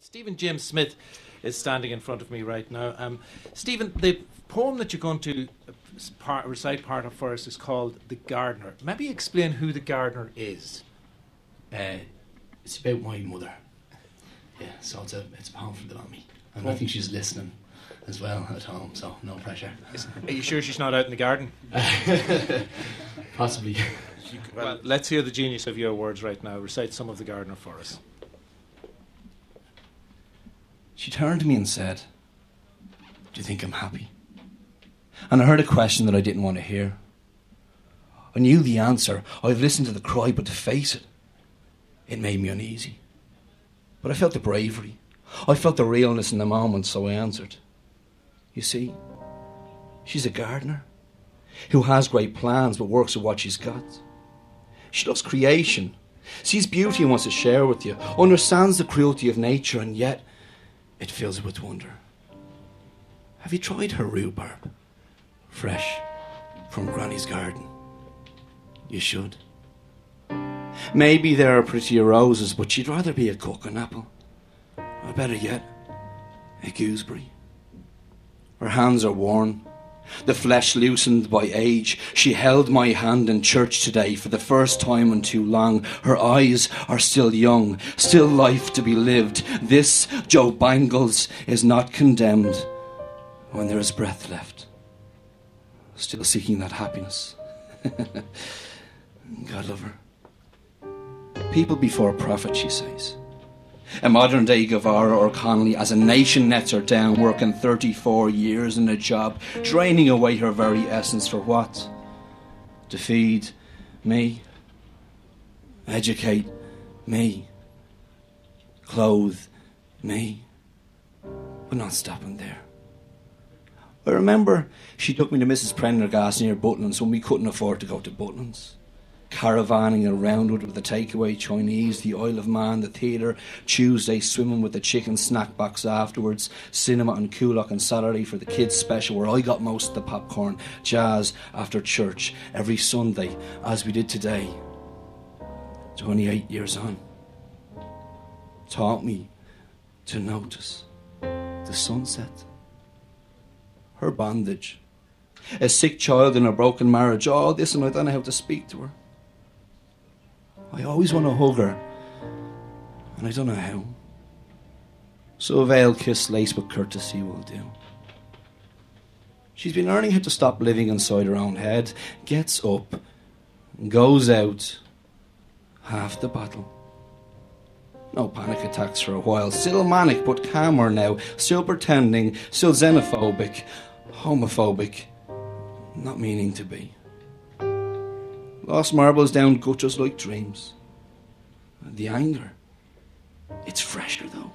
Stephen James Smith is standing in front of me right now. Stephen, the poem that you're going to recite part of for us is called The Gardener. Maybe explain who the gardener is. It's about my mother. Yeah, so it's a poem from me. And I think she's listening as well at home, so no pressure. Are you sure she's not out in the garden? Possibly. Well, let's hear the genius of your words right now. Recite some of The Gardener for us. She turned to me and said, "Do you think I'm happy?" And I heard a question that I didn't want to hear. I knew the answer. I've listened to the cry, but to face it made me uneasy. But I felt the bravery. I felt the realness in the moment, so I answered. You see, she's a gardener who has great plans but works with what she's got. She loves creation, sees beauty and wants to share with you, understands the cruelty of nature, and yet it fills her with wonder. Have you tried her rhubarb? Fresh from Granny's garden. You should. Maybe there are prettier roses, but she'd rather be a cook apple. Or better yet, a gooseberry. Her hands are worn, the flesh loosened by age. She held my hand in church today for the first time in too long. Her eyes are still young, still life to be lived. This, Joe Bangles, is not condemned when there is breath left. Still seeking that happiness. God love her. People before profit, she says. A modern day Guevara or Connolly, as a nation nets her down, working 34 years in a job, draining away her very essence for what? To feed me, educate me, clothe me, but not stopping there. I remember she took me to Mrs. Prendergast near Butlins when we couldn't afford to go to Butlins. Caravanning around with the takeaway Chinese, the Isle of Man, the theatre, Tuesday swimming with the chicken snack box afterwards, cinema on Coolock on Saturday for the kids special where I got most of the popcorn, jazz after church every Sunday as we did today. 28 years on. Taught me to notice the sunset, her bondage, a sick child in a broken marriage, all this, and I don't know how to speak to her. I always want to hug her, and I don't know how. So a veiled kiss laced with courtesy will do. She's been learning how to stop living inside her own head, gets up, goes out, half the battle. No panic attacks for a while, still manic but calmer now, still pretending, still xenophobic, homophobic, not meaning to be. Lost marbles down gutters like dreams. The anger, it's fresher though.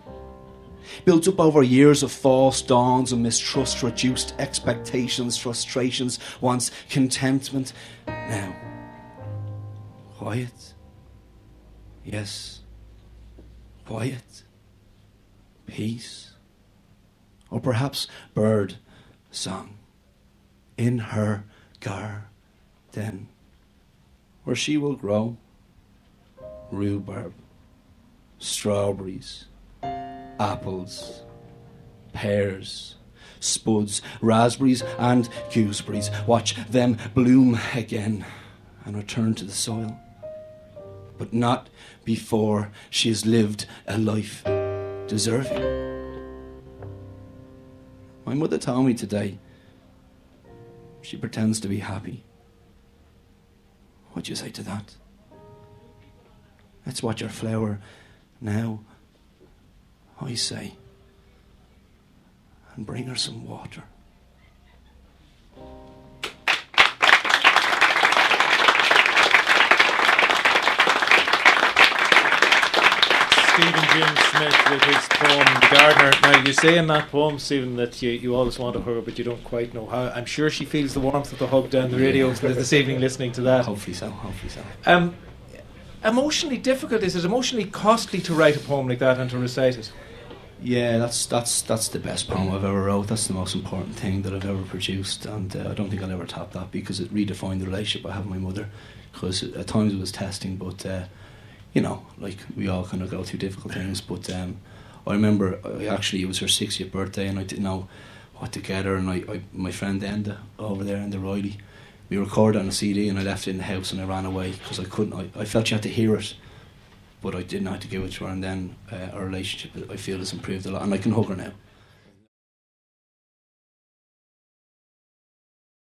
Built up over years of false dawns and mistrust, reduced expectations, frustrations, once contentment. Now, quiet. Yes, quiet. Peace. Or perhaps bird song. In her garden, where she will grow rhubarb, strawberries, apples, pears, spuds, raspberries and gooseberries. Watch them bloom again and return to the soil. But not before she has lived a life deserving. My mother told me today she pretends to be happy. What do you say to that? Let's watch her flower now, I say, and bring her some water. Stephen James Smith with his poem The Gardener. Now you say in that poem, Stephen, that you always want to hug her but you don't quite know how. I'm sure she feels the warmth of the hug down the radio this evening listening to that. Hopefully so. Emotionally difficult, is it emotionally costly to write a poem like that and to recite it? Yeah, that's the best poem I've ever wrote. That's the most important thing that I've ever produced, and I don't think I'll ever top that because it redefined the relationship I have with my mother. Because at times it was testing, but you know, like we all kind of go through difficult things. But I remember, actually, it was her 60th birthday, and I didn't know what to get her, and my friend Enda, over there, Enda Riley, we recorded it on a CD, and I left it in the house, and I ran away, because I couldn't, I felt she had to hear it, but I didn't know how to give it to her, and then our relationship, I feel, has improved a lot, and I can hug her now.